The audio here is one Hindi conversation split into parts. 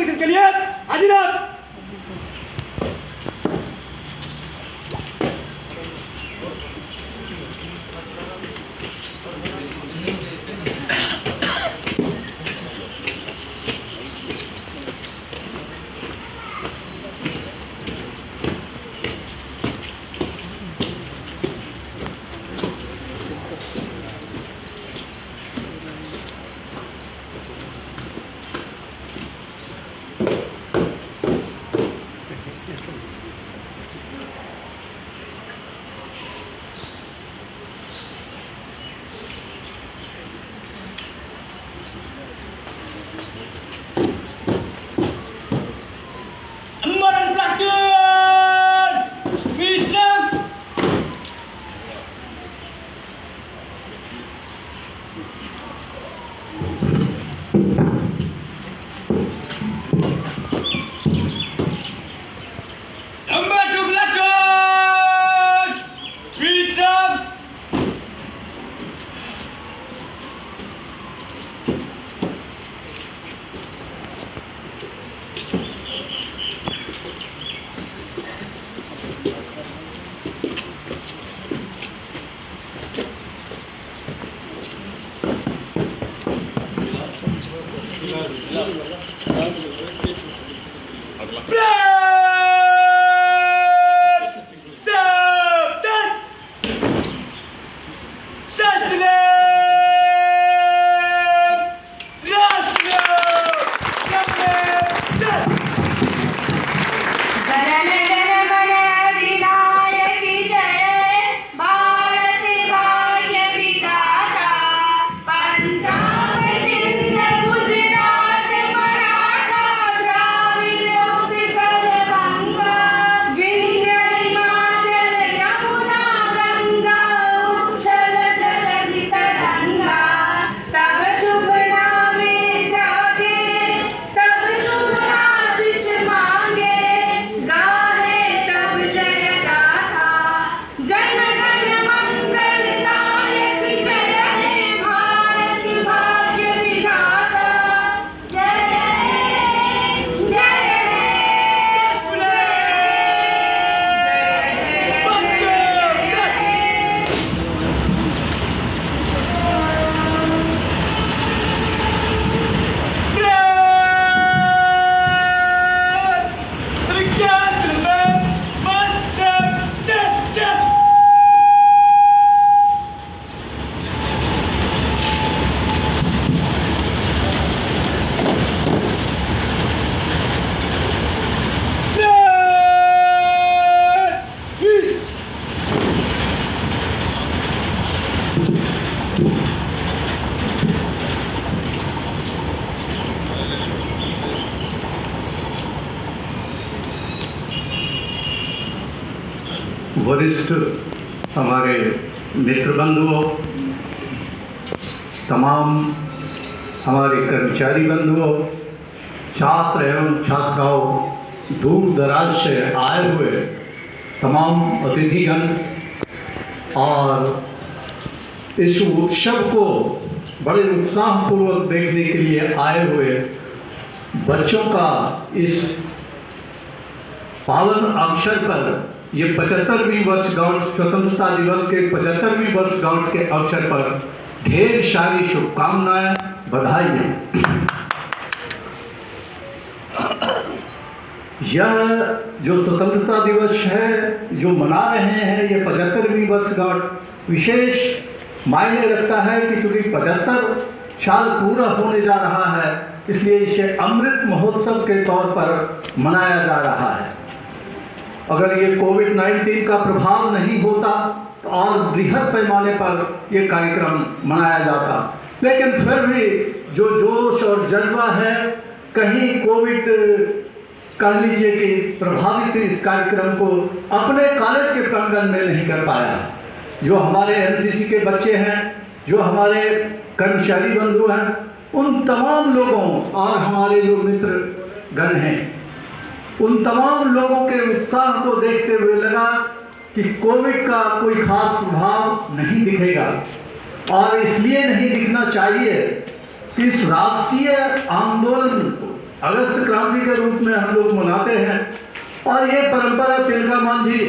आपके लिए हाजिर। वरिष्ठ हमारे मित्र बंधुओं, तमाम हमारे कर्मचारी बंधुओं, छात्र एवं छात्राओं, दूर दराज से आए हुए तमाम अतिथिगण और इस उत्सव को बड़े उत्साहपूर्वक देखने के लिए आए हुए बच्चों का इस पावन अवसर पर ये 75वीं वर्षगांठ, स्वतंत्रता दिवस के 75वीं वर्षगांठ के अवसर पर ढेर सारी शुभकामनाएं, बधाइयां। यह जो स्वतंत्रता दिवस है जो मना रहे हैं, ये 75वीं वर्षगांठ विशेष मायने रखता है कि क्योंकि 75 साल पूरा होने जा रहा है, इसलिए इसे अमृत महोत्सव के तौर पर मनाया जा रहा है। अगर ये कोविड-19 का प्रभाव नहीं होता तो और बृहद पैमाने पर ये कार्यक्रम मनाया जाता, लेकिन फिर भी जो जोश और जज्बा है, कहीं कोविड कह लीजिए कि प्रभावित इस कार्यक्रम को अपने कॉलेज के प्रांगण में नहीं कर पाया। जो हमारे एनसीसी के बच्चे हैं, जो हमारे कर्मचारी बंधु हैं, उन तमाम लोगों और हमारे जो मित्र गण हैं, उन तमाम लोगों के उत्साह को देखते हुए लगा कि कोविड का कोई खास प्रभाव नहीं दिखेगा, और इसलिए नहीं दिखना चाहिए कि इस राष्ट्रीय आंदोलन को अगस्त क्रांति के रूप में हम लोग मनाते हैं, और ये परंपरा तिलका मांझी,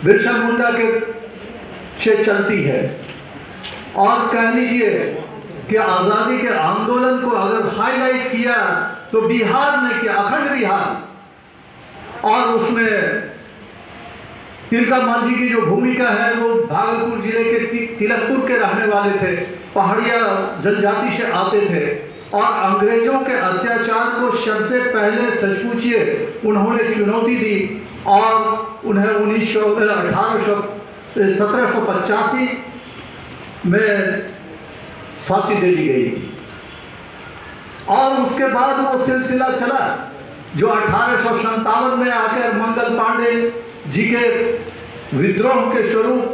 बिरसा मुंडा के से चलती है। और कह लीजिए कि आज़ादी के आंदोलन को अगर हाईलाइट किया तो बिहार ने किया, अखंड बिहार, और उसमें तिलका मांझी की जो भूमिका है वो भागलपुर जिले के तिलकपुर के रहने वाले थे, पहाड़िया जनजाति से आते थे, और अंग्रेजों के अत्याचार को सबसे पहले सच पूछिए उन्होंने चुनौती दी, और उन्हें 1785 में फांसी दे दी गई। और उसके बाद वो सिलसिला चला जो 1857 में आकर मंगल पांडे जी के विद्रोह के स्वरूप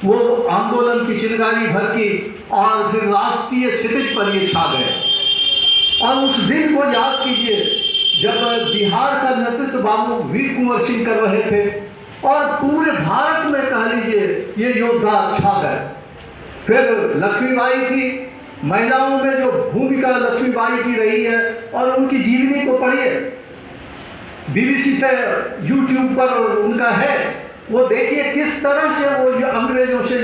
वो आंदोलन की चिंगारी भड़की, और फिर राष्ट्रीय क्षितिज पर ये छा गए। और उस दिन को याद कीजिए जब बिहार का नेतृत्व बाबू वीर कुंवर सिंह कर रहे थे, और पूरे भारत में कह लीजिए ये योद्धा छा गए। फिर लक्ष्मीबाई की महिलाओं में जो भूमिका लक्ष्मीबाई की रही है, और उनकी जीवनी को पढ़िए, BBC से YouTube पर उनका है, वो देखिए किस तरह से वो अंग्रेजों से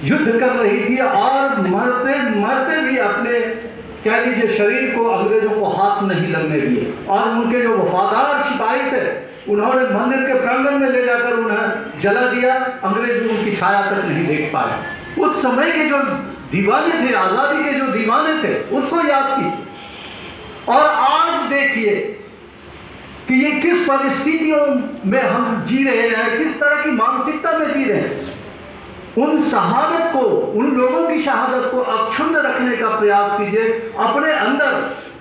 युद्ध कर रही थी, और मरते मरते भी अपने कह लीजिए शरीर को अंग्रेजों को हाथ नहीं लगने दिए। और उनके जो वफादार सिपाही थे उन्होंने मंदिर के प्रांगण में ले जाकर उन्हें जला दिया, अंग्रेज उनकी छाया तक नहीं देख पाए। उस समय के जो दीवाने थे, आज़ादी के जो दीवाने थे, उसको याद कीजिए। और आज देखिए कि ये किस परिस्थितियों में हम जी रहे हैं, किस तरह की मानसिकता में जी रहे हैं। उन शहादत को, उन लोगों की शहादत को अक्षुण्ण रखने का प्रयास कीजिए अपने अंदर।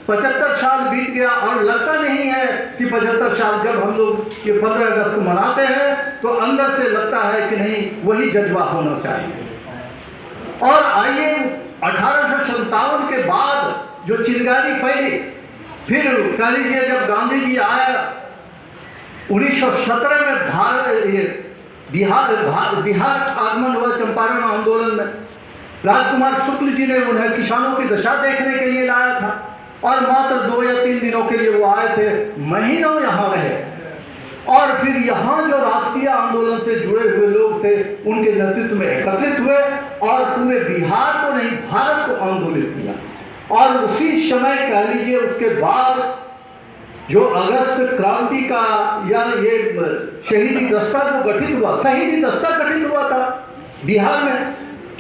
75 साल बीत गया और लगता नहीं है कि 75 साल, जब हम लोग ये 15 अगस्त को मनाते हैं तो अंदर से लगता है कि नहीं, वही जज्बा होना चाहिए। और आइए 1857 के बाद जो चिंगारी फैली, फिर कह लीजिए जब गांधी जी आया 1917 में बिहार आगमन हुआ चंपारण आंदोलन में, राजकुमार शुक्ल जी ने उन्हें किसानों की दशा देखने के लिए लाया था, और मात्र 2 या 3 दिनों के लिए वो आए थे, महीनों यहाँ रहे। और फिर यहाँ जो राष्ट्रीय आंदोलन से जुड़े हुए लोग थे उनके नेतृत्व में एकत्रित हुए, और पूरे बिहार को नहीं भारत को आंदोलित किया। और उसी समय कह लीजिए उसके बाद जो अगस्त क्रांति का या ये शहीदी दस्ता जो गठित हुआ, शहीदी दस्ता गठित हुआ था बिहार में,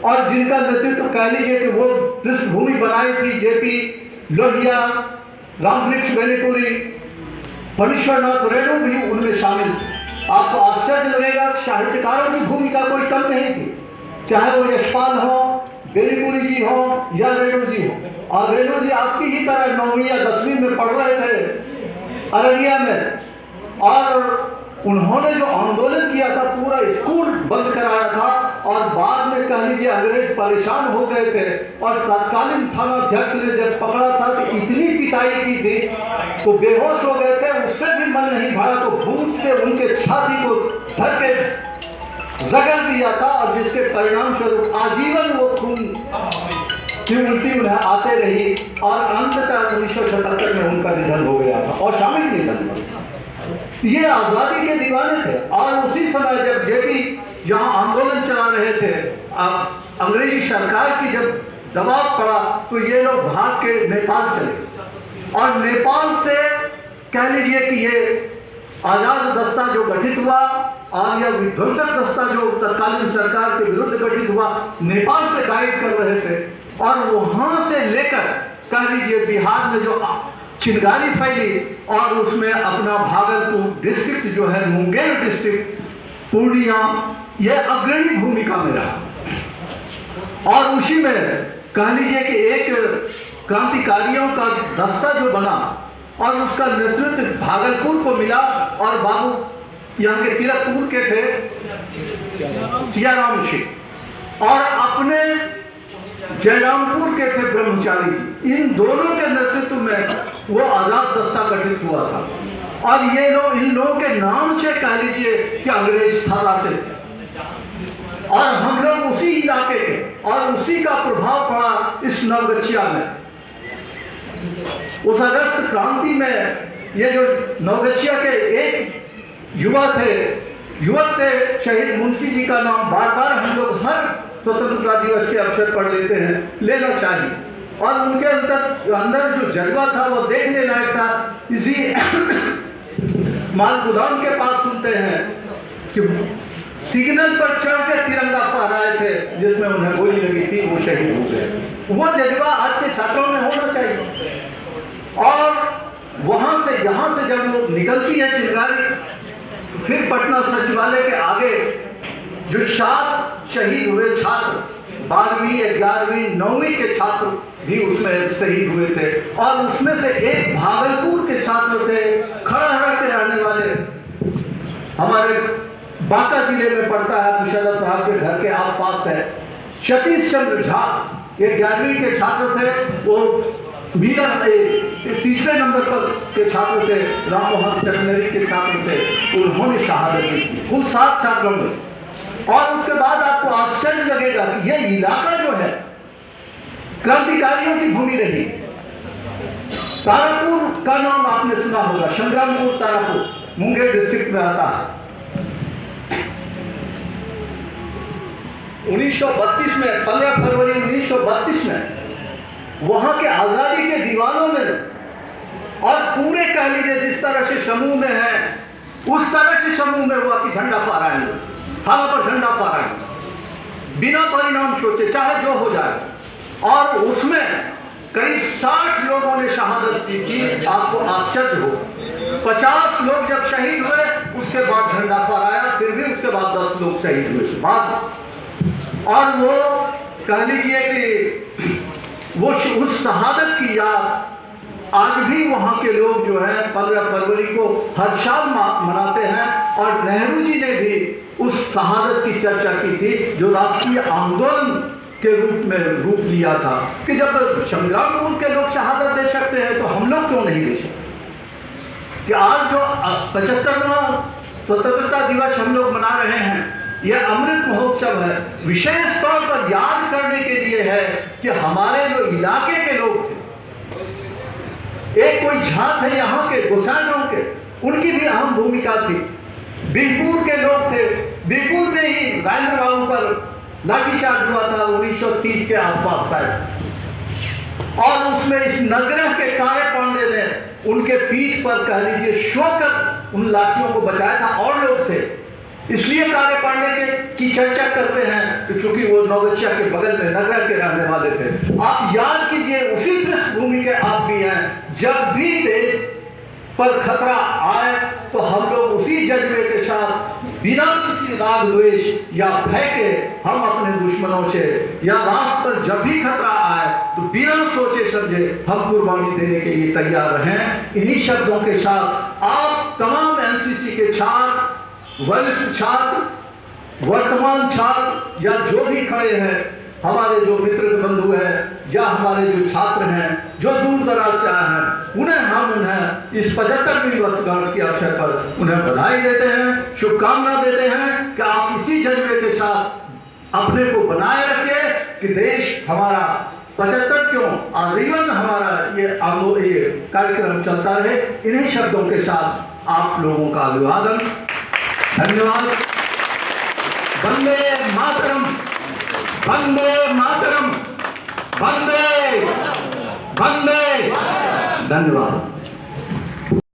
और जिनका नेतृत्व कह लीजिए कि वो पृष्ठभूमि बनाई थी जेपी लोहिया, रामवृक्ष बेनीपुरी, फणीश्वरनाथ रेणु भी उनमें शामिल थे। आपको आश्चर्य लगेगा, साहित्यकारों की भूमिका कोई कम नहीं थी, चाहे वो यशपाल हो, बेनीपुरी जी हो या रेणु जी हो। और रेणु जी आपकी ही तरह 9वीं या 10वीं में पढ़ रहे थे अररिया में, और उन्होंने जो आंदोलन किया था पूरा स्कूल बंद कराया था, और बाद में कह लीजिए अंग्रेज परेशान हो गए थे, और तत्कालीन थानाध्यक्ष ने जब पकड़ा था तो इतनी पिटाई की थी तो बेहोश हो गए थे, उससे भी मन नहीं भरा तो भूख से उनके छाती को धर के रगड़ दिया था, और जिसके परिणाम स्वरूप आजीवन वो खून की उल्टी उन्हें आते रही, और अंततः 1977 में उनका निधन हो गया था, और शामिल निधन हुआ। ये आज़ादी के दीवाने थे। और उसी समय जब जेपी यहाँ आंदोलन चला रहे थे, अंग्रेजी सरकार की जब दबाव पड़ा तो ये लोग भाग के नेपाल चले। और नेपाल से कह लीजिए कि ये आज़ाद दस्ता जो गठित हुआ और यह विध्वंसक दस्ता जो तत्कालीन सरकार के विरुद्ध गठित हुआ, नेपाल से गाइड कर रहे थे। और वहाँ से लेकर कह लीजिए बिहार में जो चिंगारी फैली और उसमें अपना भागलपुर डिस्ट्रिक्ट जो है, मुंगेर डिस्ट्रिक्ट, पूर्णिया, ये अग्रणी भूमिका में रहा। और उसी में कह लीजिए कि एक क्रांतिकारियों का दस्ता जो बना और उसका नेतृत्व भागलपुर को मिला। और बाबू यहाँ के तिलकपुर के थे सियाराम सिंह और अपने जयरामपुर के थे ब्रह्मचारी। इन दोनों के नेतृत्व में वो आजाद दस्ता गठित हुआ था। और ये लोग, इन लोगों के नाम से कह लीजिए कि अंग्रेज थर्राते थे। और हम लोग उसी इलाके के और उसी का प्रभाव पड़ा इस नवगछिया में। उस अगस्त क्रांति में ये जो नवगछिया के एक युवक थे शहीद मुंशी जी का नाम बार बार हम लोग हर स्वतंत्रता दिवस के अवसर पर लेते हैं, लेना चाहिए। और उनके अंदर जो जज्बा था वो देखने लायक था। इसी माल गोदाम के पास सुनते हैं कि सिग्नल पर चढ़ के तिरंगा फहराए थे, जिसमें उन्हें गोली लगी थी, वो शहीद हो गए। वो जज्बा आज के छात्रों में होना चाहिए। और वहां से यहाँ से जब वो निकलती है चिंगारी, फिर पटना सचिवालय के आगे जो 7 शहीद हुए छात्र, 12वीं 11वीं 9वीं के छात्र भी उसमें शहीद हुए थे। और उसमें से एक भागलपुर के छात्र थे, खड़हरा के रहने वाले, हमारे बांका जिले में पड़ता है, मुशर्रफ साहब के घर के आसपास है, सतीश चंद्र झा। ये 11वीं के छात्र थे, वो मीरा 3रे नंबर पर के छात्र थे, राम मोहन सेमिनरी के छात्र थे। उन्होंने शहादत दी थी, कुल 7 छात्रों में। और उसके बाद आपको आश्चर्य लगेगा कि यह इलाका जो है क्रांतिकारियों की भूमि रही। तारापुर का नाम आपने सुना होगा, संग्रामपुर तारापुर मुंगेर डिस्ट्रिक्ट में आता है। 1932 में 15 फरवरी 1932 में वहां के आजादी के दीवानों में और पूरे कह लीजिए जिस तरह से समूह में है, उस तरह से समूह में हुआ कि झंडा फहराएंगे, हवा पर झंडा फहराएंगे, बिना परिणाम सोचे, चाहे जो हो जाए। और उसमें करीब 60 लोगों ने शहादत की थी। आपको आश्चर्य हो, 50 लोग जब शहीद हुए उसके बाद झंडा फहराया, फिर भी उसके बाद 10 लोग शहीद हुए बाद। और वो कह लीजिए कि वो उस शहादत की याद आज भी वहाँ के लोग जो है 15 फरवरी को हर साल मनाते हैं। और नेहरू जी ने भी उस शहादत की चर्चा की थी, जो राष्ट्रीय आंदोलन के रूप लिया था कि जब संग्रामपुर के लोग शहादत दे सकते हैं तो हम लोग क्यों नहीं दे सकते। कि आज जो 75वां स्वतंत्रता दिवस हम लोग मना रहे हैं, यह अमृत महोत्सव है, विशेष तौर पर याद करने के लिए है कि हमारे जो इलाके के लोग थे, एक कोई झांक है यहाँ के गोसाइनों के, उनकी भी अहम भूमिका थी। बीरपुर के लोग थे, बीरपुर में ही राजेंद्र बाबू पर लाठीचार्ज हुआ था 1930 के आसपास शायद। और उसमें इस नगरह के कार्य पांडे ने उनके पीठ पर कह लीजिए शोकर उन लाठियों को बचाया था। और लोग थे, इसलिए कार्य पांडे की चर्चा करते हैं क्योंकि वो नवगछिया के बगल में नगर के रहने वाले थे। आप याद कीजिए, उसी पृष्ठभूमि के आप भी हैं। जब भी देश पर खतरा आए तो हम लोग उसी जज्बे के साथ बिना किसी राग द्वेष या भय के हम अपने दुश्मनों से या राष्ट्र पर जब भी खतरा आए तो बिना सोचे समझे हम कुर्बानी देने के लिए तैयार रहें। इन्हीं शब्दों के साथ आप तमाम एनसीसी के छात्र, वरिष्ठ छात्र, वर्तमान छात्र या जो भी खड़े हैं, हमारे जो मित्र बंधु हैं या हमारे जो छात्र हैं जो दूर दराज से आए हैं, उन्हें इस 75वीं वर्षगांठ के अवसर पर उन्हें बधाई देते हैं, शुभकामना देते हैं कि आप इसी जज्बे के साथ अपने को बनाए रखिए कि देश हमारा 75 क्यों आजीवन हमारा ये कार्यक्रम चलता रहे। इन्हीं शब्दों के साथ आप लोगों का अभिवादन, धन्यवाद। वंदे मातरम, वंदे मातरम, वंदे वंदे, धन्यवाद।